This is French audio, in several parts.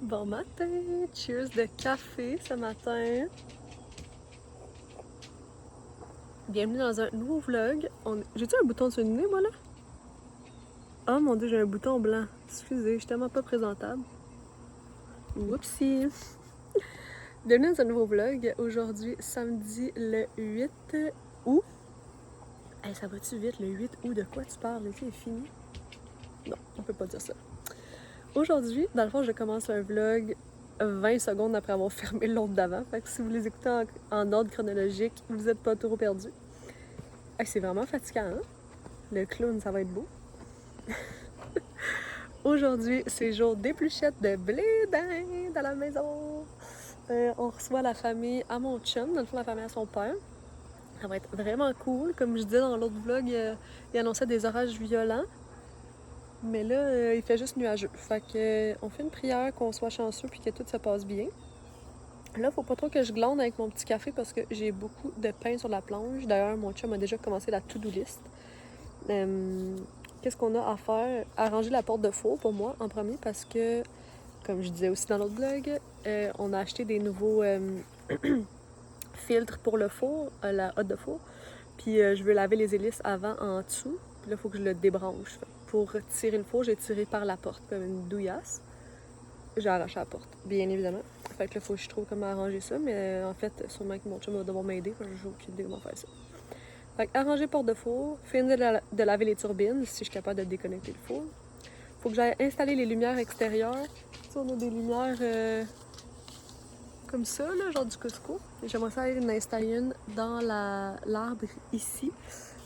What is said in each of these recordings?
Bon matin! Cheers de café ce matin! Bienvenue dans un nouveau vlog. J'ai-tu un bouton sur le nez, moi, là? Oh mon dieu, j'ai un bouton blanc. Excusez, je suis tellement pas présentable. Whoopsie! Bienvenue dans un nouveau vlog. Aujourd'hui, samedi le 8 août. Hey, ça va-tu vite, le 8 août? De quoi tu parles? L'été est fini? Non, on peut pas dire ça. Aujourd'hui, dans le fond, je commence un vlog 20 secondes après avoir fermé l'autre d'avant. Fait que si vous les écoutez en ordre chronologique, vous êtes pas trop perdus. Hey, c'est vraiment fatigant, hein? Le clown, ça va être beau. Aujourd'hui, c'est jour d'épluchette de blé d'Inde à la maison. On reçoit la famille à mon chum, dans le fond, la famille à son père. Ça va être vraiment cool. Comme je disais dans l'autre vlog, il annonçait des orages violents. Mais là, il fait juste nuageux. Fait que, on fait une prière qu'on soit chanceux puis que tout se passe bien. Là, faut pas trop que je glande avec mon petit café parce que j'ai beaucoup de pain sur la planche. D'ailleurs, mon chum a déjà commencé la to-do list. Qu'est-ce qu'on a à faire? Arranger la porte de four pour moi en premier parce que, comme je disais aussi dans l'autre blog, on a acheté des nouveaux filtres pour le four, la hotte de four. Puis je veux laver les hélices avant en dessous. Puis là, il faut que je le débranche. Pour tirer le four, j'ai tiré par la porte comme une douillasse. J'ai arraché la porte, bien évidemment. Fait que là, il faut que je trouve comment arranger ça. Mais en fait, sûrement que mon chum va devoir m'aider. J'ai aucune idée comment faire ça. Fait que arranger porte de four, finir de laver les turbines si je suis capable de déconnecter le four. Faut que j'aille installer les lumières extérieures. Tu sais, on a des lumières comme ça, là, genre du Costco. J'aimerais ça aller en installer une dans l'arbre ici.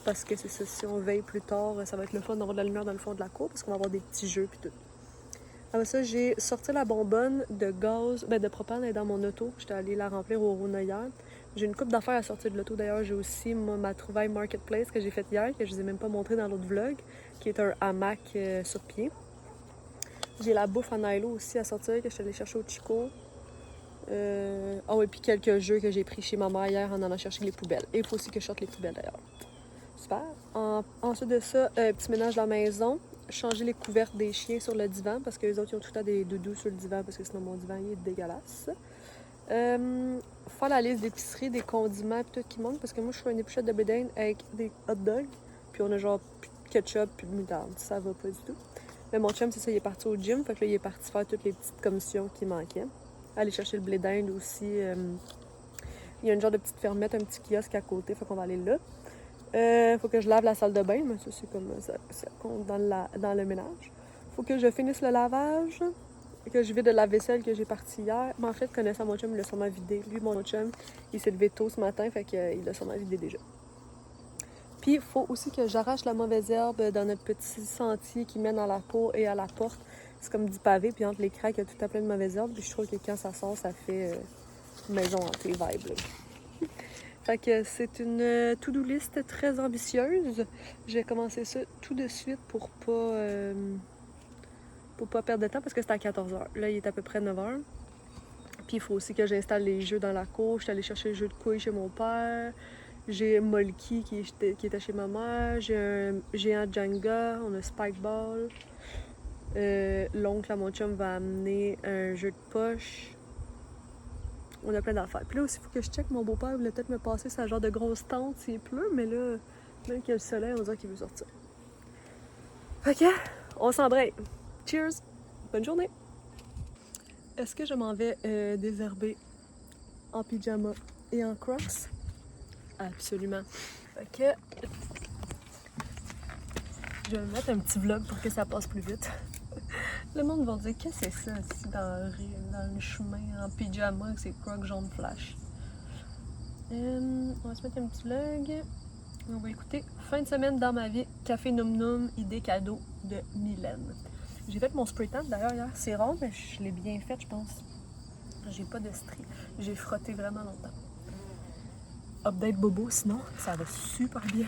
Parce que c'est ça, si on veille plus tard, ça va être le fun d'avoir de la lumière dans le fond de la cour parce qu'on va avoir des petits jeux puis tout. Après ça, j'ai sorti la bonbonne de gaz, de propane, elle est dans mon auto. J'étais allée la remplir au Rona hier. J'ai une coupe d'affaires à sortir de l'auto. D'ailleurs, j'ai aussi ma trouvaille Marketplace que j'ai faite hier, que je vous ai même pas montré dans l'autre vlog, qui est un hamac sur pied. J'ai la bouffe en nylon aussi à sortir, que je suis allée chercher au Chico. Et puis quelques jeux que j'ai pris chez ma mère hier en allant chercher les poubelles. Et il faut aussi que je sorte les poubelles d'ailleurs. Super. Ensuite de ça, petit ménage dans la maison. Changer les couvertes des chiens sur le divan parce que les autres ils ont tout le temps des doudous sur le divan parce que sinon mon divan il est dégueulasse. Faire la liste d'épicerie, des condiments et tout qui manquent parce que moi je fais une épluchette de bédaine avec des hot dogs puis on a genre ketchup puis de moutarde. Ça va pas du tout. Mais mon chum, c'est ça, il est parti au gym, fait que là il est parti faire toutes les petites commissions qui manquaient. Aller chercher le blé d'Inde aussi. Il y a une genre de petite fermette, un petit kiosque à côté, fait qu'on va aller là. Faut que je lave la salle de bain, mais ça c'est comme ça compte dans le ménage. Faut que je finisse le lavage, que je vide de la vaisselle que j'ai partie hier. Mais en fait, connaissant mon chum, il l'a sûrement vidé. Lui, mon chum, il s'est levé tôt ce matin, fait qu'il l'a sûrement vidé déjà. Puis il faut aussi que j'arrache la mauvaise herbe dans notre petit sentier qui mène à la cour et à la porte. C'est comme du pavé, puis entre les craques, il y a tout à plein de mauvaises herbes. Puis je trouve que quand ça sort, ça fait maison hantée vibe, là. Fait que c'est une to-do list très ambitieuse. J'ai commencé ça tout de suite pour pas perdre de temps parce que c'était à 14h. Là, il est à peu près 9h. Puis il faut aussi que j'installe les jeux dans la cour. Je suis allée chercher les jeux de couilles chez mon père. J'ai Molky qui était chez ma mère. J'ai un géant Jenga. On a Spikeball. L'oncle à mon chum va amener un jeu de poche. On a plein d'affaires. Puis là aussi, il faut que je check. Mon beau-père voulait peut-être me passer sa genre de grosse tente s'il pleut, mais là, même qu'il y a le soleil, on dirait qu'il veut sortir. Ok, on s'embraye. Cheers! Bonne journée! Est-ce que je m'en vais désherber en pyjama et en crocs? Absolument. Ok. Je vais me mettre un petit vlog pour que ça passe plus vite. Le monde va dire, qu'est-ce que c'est ça ici dans le chemin en pyjama avec ses crocs jaunes flash? On va se mettre un petit vlog. On va écouter Fin de semaine dans ma vie, Café Noum Noum, idée cadeau de Mylène. J'ai fait mon spray tan d'ailleurs hier. C'est rond, mais je l'ai bien fait, je pense. J'ai pas de stries. J'ai frotté vraiment longtemps. Update bobo, sinon, ça va super bien.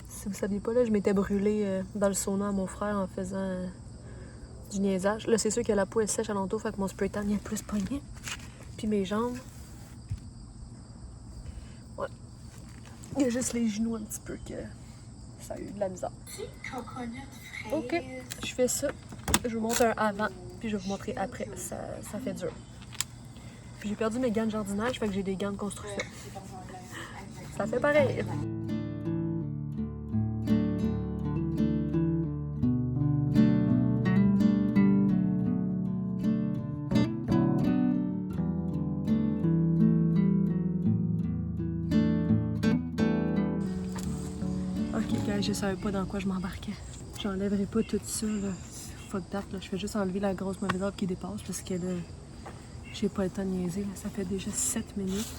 Si vous saviez pas, là, je m'étais brûlée dans le sauna à mon frère en faisant du niaisage. Là, c'est sûr que la peau est sèche alentour, fait que mon spray tan il est plus pogné. Puis mes jambes. Ouais. Il y a juste les genoux un petit peu que ça a eu de la misère. Ok, je fais ça. Je vous montre un avant, puis je vais vous montrer après. Ça fait dur. Puis j'ai perdu mes gants de jardinage, fait que j'ai des gants de construction. Ça fait pareil. Ok, guys, je savais pas dans quoi je m'embarquais. J'enlèverai pas tout ça, là. Fuck that, là. Je fais juste enlever la grosse mauvaise herbe qui dépasse parce que là, j'ai pas le temps de niaiser. Là. Ça fait déjà 7 minutes.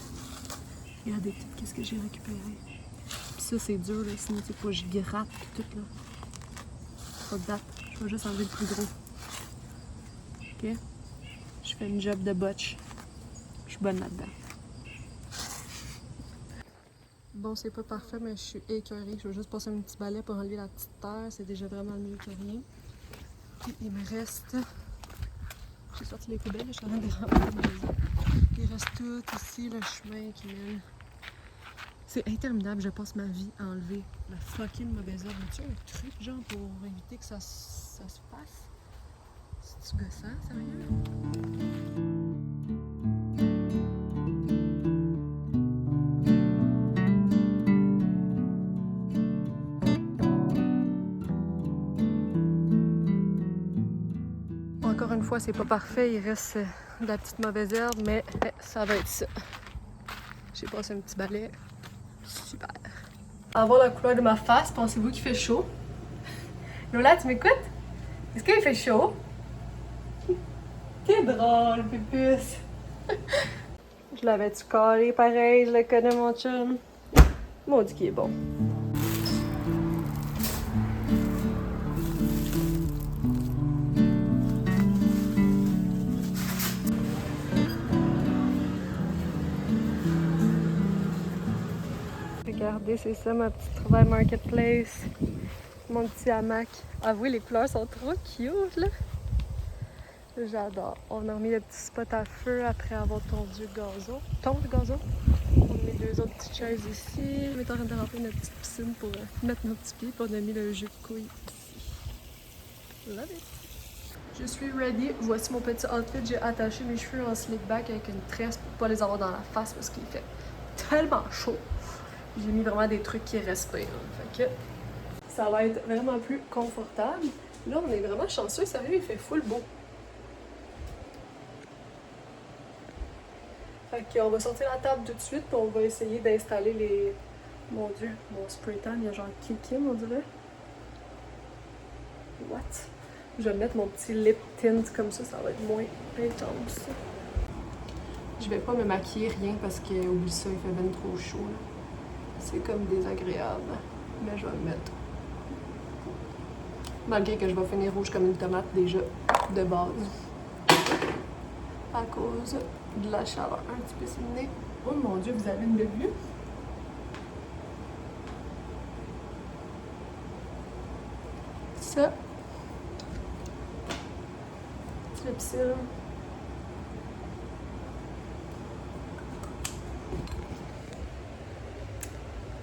Regardez tout qu'est-ce que j'ai récupéré. Pis ça, c'est dur, là. Sinon, c'est pas, je gratte tout, là. Fuck that. Je vais juste enlever le plus gros. Ok? Je fais une job de botch. Je suis bonne là-dedans. Bon, c'est pas parfait, mais je suis écœurée. Je vais juste passer un petit balai pour enlever la petite terre. C'est déjà vraiment mieux que rien. Puis il me reste... J'ai sorti les poubelles, je suis en train de les remplir. Il reste tout ici, le chemin qui mène. C'est interminable, je passe ma vie à enlever la fucking mauvaise herbe. As-tu un truc, genre, pour éviter que ça se fasse? C'est-tu gossant, sérieux? Encore une fois, c'est pas parfait, il reste de la petite mauvaise herbe, mais ça va être ça. J'ai passé un petit balai. Super. Avoir la couleur de ma face, pensez-vous qu'il fait chaud? Lola, tu m'écoutes? Est-ce qu'il fait chaud? T'es drôle, pupus! Je l'avais-tu carré pareil, je le connais mon chum. Maudit qu'il est bon. Regardez, c'est ça ma petite trouvaille marketplace. Mon petit hamac. Avouez, les couleurs sont trop cute, là. J'adore. On a remis le petit spot à feu après avoir tondu le gazon. Tondu le gazon. On a mis 2 autres petites chaises ici. On est en train de remplir notre petite piscine pour mettre nos petits pieds. Puis on a mis le jus de couilles ici. Love it! Je suis ready. Voici mon petit outfit. J'ai attaché mes cheveux en slick back avec une tresse pour pas les avoir dans la face parce qu'il fait tellement chaud. J'ai mis vraiment des trucs qui respirent. Fait que ça va être vraiment plus confortable. Là, on est vraiment chanceux. Sérieux, il fait full beau. Fait qu'on va sortir la table tout de suite puis on va essayer d'installer les... Mon Dieu, mon spray tan, il y a genre Kikim, on dirait. What? Je vais mettre mon petit lip tint comme ça va être moins intense. Je vais pas me maquiller rien parce que, oublie ça, il fait bien trop chaud. Là. C'est comme désagréable, mais je vais le mettre. Malgré que je vais finir rouge comme une tomate déjà de base. À cause de la chaleur un petit peu sur le nez. Oh mon Dieu, vous avez une belle vue? Ça. C'est le piscine.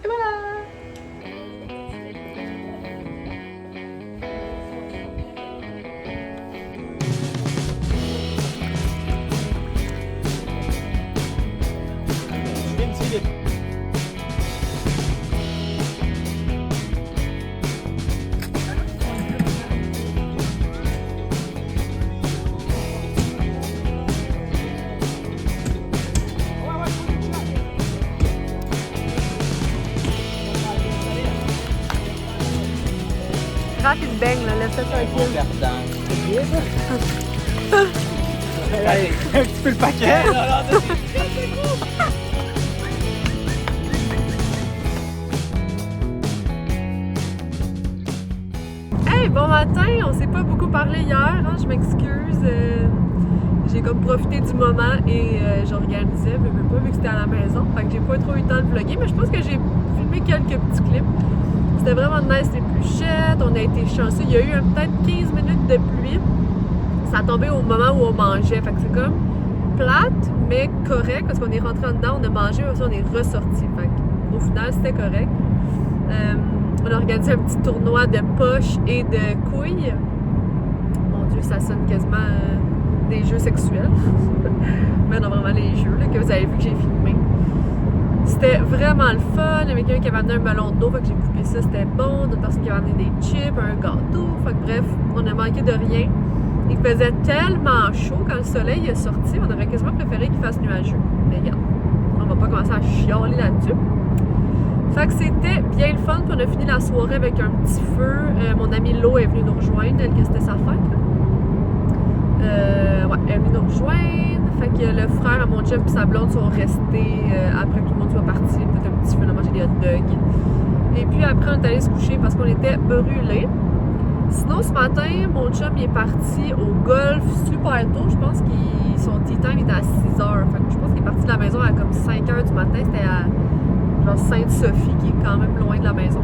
Et voilà! Raph, il baigne, là, laisse-le tranquille. Un petit peu le paquet! Hey, bon matin! On s'est pas beaucoup parlé hier, hein, je m'excuse. J'ai comme profité du moment et j'organisais, mais pas vu que c'était à la maison. Fait que j'ai pas trop eu le temps de vlogger, mais je pense que j'ai filmé quelques petits clips. C'était vraiment nice, les pluchettes, on a été chanceux. Il y a eu peut-être 15 minutes de pluie. Ça a tombé au moment où on mangeait. Fait que c'est comme plate, mais correct, parce qu'on est rentré en dedans, on a mangé, puis on est ressorti. Fait que, au final, c'était correct. On a organisé un petit tournoi de poches et de couilles. Mon Dieu, ça sonne quasiment des jeux sexuels. Mais non, vraiment les jeux là, que vous avez vu que j'ai filmé. C'était vraiment le fun. Il y avait quelqu'un qui avait amené un melon d'eau, fait que j'ai coupé ça, c'était bon. D'autres personnes qui avaient amené des chips, un gâteau. Fait que bref, on a manqué de rien. Il faisait tellement chaud quand le soleil est sorti, on aurait quasiment préféré qu'il fasse nuageux. Mais regarde, on va pas commencer à chialer là-dessus. Fait que c'était bien le fun, puis on a fini la soirée avec un petit feu. Mon amie Lo est venue nous rejoindre, elle que c'était sa fête. Ouais, elle est venue nous rejoindre. Fait que le frère à mon chum et sa blonde sont restés après que tout le monde soit parti. Peut-être un petit feu, on a mangé des hot dogs. Et puis après, on est allé se coucher parce qu'on était brûlés. Sinon, ce matin, mon chum il est parti au golf super tôt. Je pense que son tea time était à 6 heures. Fait que je pense qu'il est parti de la maison à comme 5 heures du matin. C'était à genre Sainte-Sophie, qui est quand même loin de la maison.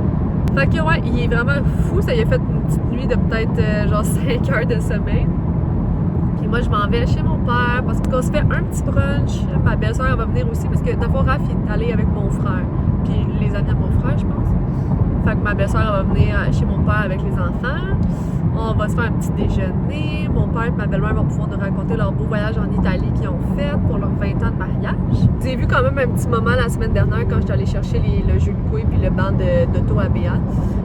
Fait que ouais, il est vraiment fou. Ça lui a fait une petite nuit de peut-être genre 5 heures de sommeil. Puis moi, je m'en vais chez mon père parce qu'on se fait un petit brunch. Ma belle-sœur, elle va venir aussi parce que d'abord, Raph, il est allé avec mon frère. Puis les amis de mon frère, je pense. Fait que ma belle-sœur, elle va venir chez mon père avec les enfants. On va se faire un petit déjeuner. Mon père et ma belle-mère vont pouvoir nous raconter leur beau voyage en Italie qu'ils ont fait pour leurs 20 ans de mariage. J'ai vu quand même un petit moment la semaine dernière quand j'étais allée chercher le jeu de couilles puis le banc d'auto à Béat.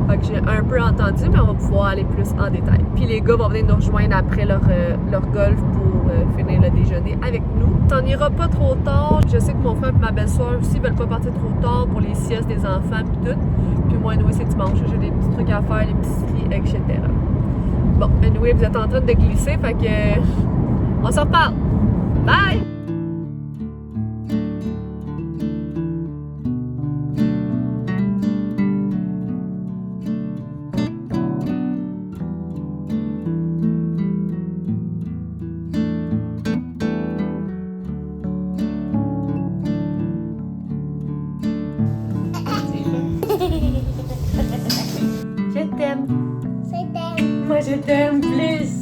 Fait que j'ai un peu entendu, mais on va pouvoir aller plus en détail. Puis les gars vont venir nous rejoindre après leur golf pour finir le déjeuner avec nous. T'en iras pas trop tard. Je sais que mon frère et ma belle-sœur aussi veulent pas partir trop tard pour les siestes des enfants puis tout. Puis moi, anyway, c'est dimanche. J'ai des petits trucs à faire, l'épicerie, etc. Bon, anyway, vous êtes en train de glisser, fait que on se reparle. Bye! Je t'aime. Moi, je t'aime plus.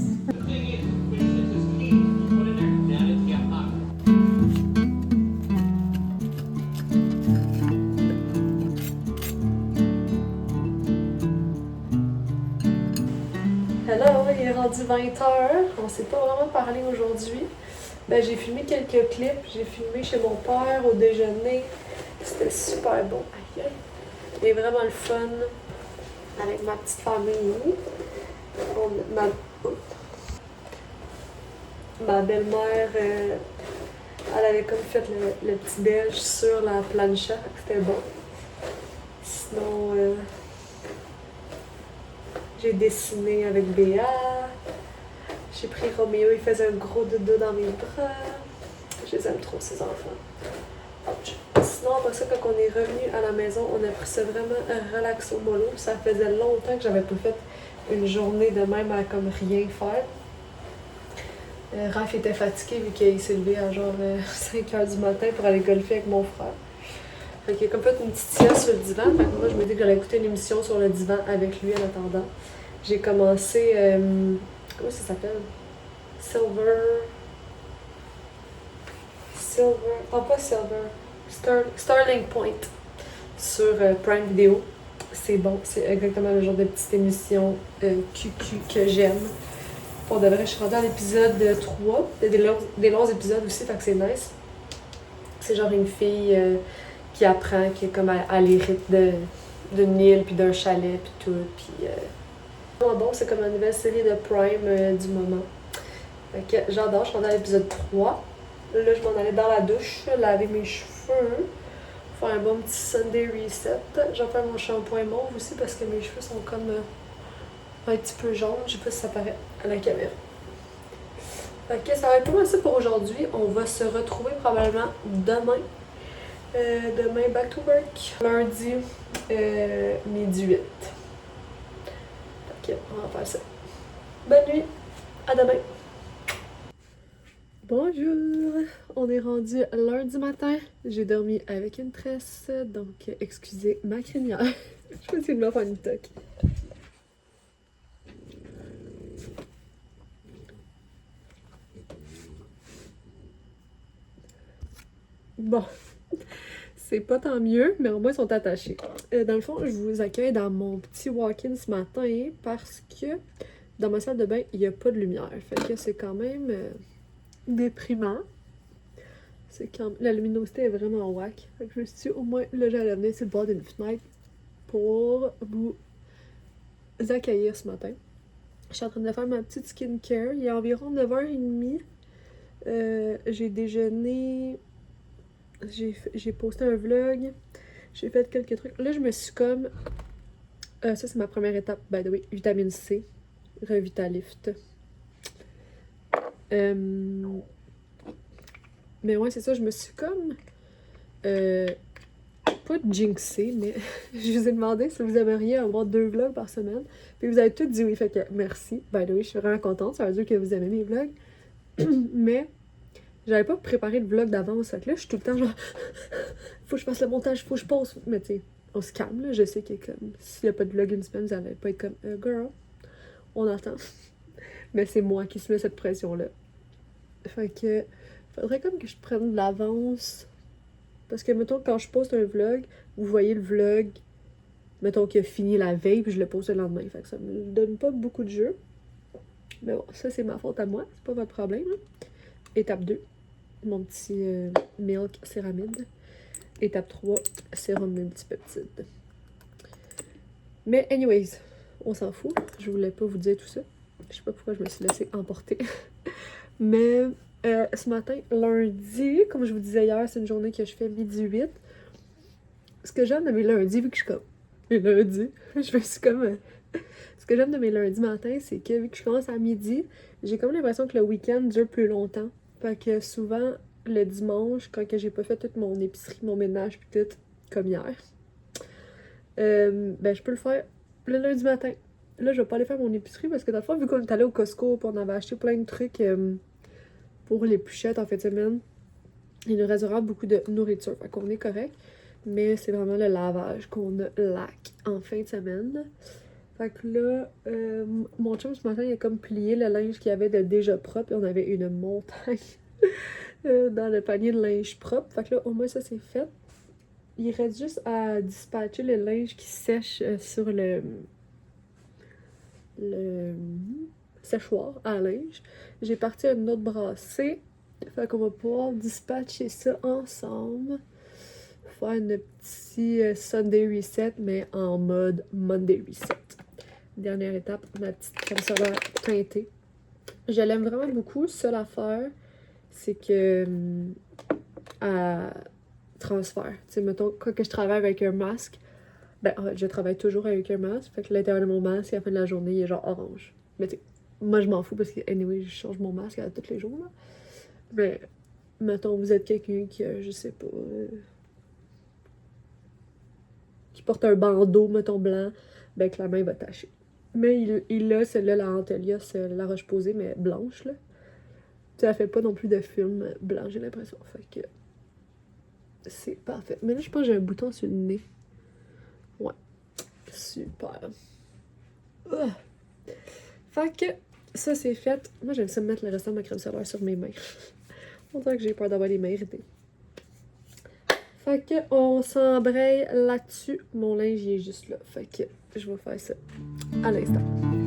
Hello, il est rendu 20h. On s'est pas vraiment parlé aujourd'hui. Ben, j'ai filmé quelques clips. J'ai filmé chez mon père au déjeuner. C'était super bon. Aïe, aïe. Il est vraiment le fun avec ma petite famille. Ma belle-mère, elle avait comme fait le petit belge sur la plancha, c'était bon. Sinon, j'ai dessiné avec Béa. J'ai pris Roméo, il faisait un gros dodo dans mes bras. Je les aime trop, ces enfants. Ouch. Sinon, après ça, quand on est revenu à la maison, on a pris ça vraiment relax au mollo. Ça faisait longtemps que j'avais pas fait une journée de même à comme rien faire. Raph était fatigué vu qu'il s'est levé à genre 5h du matin pour aller golfer avec mon frère. Fait qu'il a comme fait une petite sieste sur le divan. Fait que moi, je me dis que j'allais écouter une émission sur le divan avec lui en attendant. J'ai commencé... comment ça s'appelle? Pas Silver. Starling Point sur Prime Video. C'est bon, c'est exactement le genre de petite émission QQ que j'aime. Pour de vrai, je suis rendue à l'épisode 3. Il y a des longs épisodes aussi, fait que c'est nice. C'est genre une fille qui apprend, qui est comme à l'hérite d'une île, puis d'un chalet, puis tout. Puis, bon, c'est comme une nouvelle série de Prime du moment. Fait que j'adore, je suis rendue à l'épisode 3. Là, je m'en allais dans la douche, laver mes cheveux, faire un bon petit Sunday reset. Je vais faire mon shampoing mauve aussi parce que mes cheveux sont comme un petit peu jaunes. Je sais pas si ça paraît à la caméra. Fait que ça va être tout ça pour aujourd'hui. On va se retrouver probablement demain. Demain, back to work. Lundi, midi 8. Fait que on va faire ça. Bonne nuit. À demain. Bonjour! On est rendu lundi matin. J'ai dormi avec une tresse, donc excusez ma crinière. Je vais essayer de me faire une toque. Bon, c'est pas tant mieux, mais au moins ils sont attachés. Dans le fond, je vous accueille dans mon petit walk-in ce matin parce que dans ma salle de bain, il n'y a pas de lumière. Fait que c'est quand même déprimant. C'est quand la luminosité est vraiment whack. Fait que je me suis dit, au moins, là, j'allais venir sur le bord d'une fenêtre pour vous accueillir ce matin. Je suis en train de faire ma petite skincare. Il est environ 9h30. J'ai déjeuné. J'ai posté un vlog. J'ai fait quelques trucs. Là, je me suis comme... ça, c'est ma première étape, by the way. Vitamine C. Revitalift. Mais ouais, c'est ça. Je me suis comme... pas jinxé, mais je vous ai demandé si vous aimeriez avoir 2 vlogs par semaine. Puis vous avez tous dit oui, fait que merci. By the way, je suis vraiment contente. Ça veut dire que vous aimez mes vlogs. Mais... j'avais pas préparé le vlog d'avance, fait que là, je suis tout le temps genre... faut que je fasse le montage, faut que je pose. Mais tu sais, on se calme, là. Je sais que comme... s'il y a pas de vlog une semaine, vous allez pas être comme... girl, on attend. Mais c'est moi qui se met cette pression-là. Fait que... faudrait comme que je prenne de l'avance. Parce que, mettons, quand je poste un vlog, vous voyez le vlog, mettons, qu'il a fini la veille, puis je le poste le lendemain. Fait que ça me donne pas beaucoup de jeu. Mais bon, ça, c'est ma faute à moi. C'est pas votre problème, hein. Étape 2. Mon petit milk céramide. Étape 3, sérum multipeptide. Mais anyways, on s'en fout. Je voulais pas vous dire tout ça. Je sais pas pourquoi je me suis laissée emporter. Mais ce matin, lundi, comme je vous disais hier, c'est une journée que je fais midi 8. Ce que j'aime de mes lundis, vu que je suis comme... les lundis, je me suis comme... ce que j'aime de mes lundis matin, c'est que vu que je commence à midi, j'ai comme l'impression que le week-end dure plus longtemps. Fait que souvent, le dimanche, quand que j'ai pas fait toute mon épicerie, mon ménage pis tout, comme hier, ben je peux le faire le lundi matin. Là, je vais pas aller faire mon épicerie parce que dans le fond, vu qu'on est allé au Costco pis on avait acheté plein de trucs pour les pluchettes en fin de semaine, il nous restera beaucoup de nourriture. Fait qu'on est correct. Mais c'est vraiment le lavage qu'on a lack en fin de semaine. Fait que là, mon chum ce matin, il a comme plié le linge qu'il y avait de déjà propre. Et on avait une montagne dans le panier de linge propre. Fait que là, au moins ça c'est fait. Il reste juste à dispatcher le linge qui sèche sur le séchoir à linge. J'ai parti une autre brassée. Fait qu'on va pouvoir dispatcher ça ensemble. Faire un petit Sunday reset, mais en mode Monday reset. Dernière étape, ma petite crème solaire teintée. Je l'aime vraiment beaucoup. Seule affaire, c'est que à transfert. Tu sais, mettons, quand que je travaille avec un masque, ben en fait, je travaille toujours avec un masque. Fait que l'intérieur de mon masque, à la fin de la journée, il est genre orange. Mais tu sais, moi je m'en fous parce que, anyway, je change mon masque à tous les jours, là. Mais, mettons, vous êtes quelqu'un qui a, je sais pas, qui porte un bandeau, mettons, blanc, ben clairement, il va tacher. Mais il a celle-là, la Antelios, la Roche-Posay, mais blanche, là. Tu sais, elle fait pas non plus de film blanc, j'ai l'impression. Fait que c'est parfait. Mais là, je pense que j'ai un bouton sur le nez. Ouais. Super. Fait que ça, c'est fait. Moi, j'aime ça mettre le restant de ma crème solaire sur mes mains. On dirait que j'ai peur d'avoir les mains irritées. Fait que on s'embraye là-dessus. Mon linge, il est juste là. Fait que je vais faire ça à l'instant.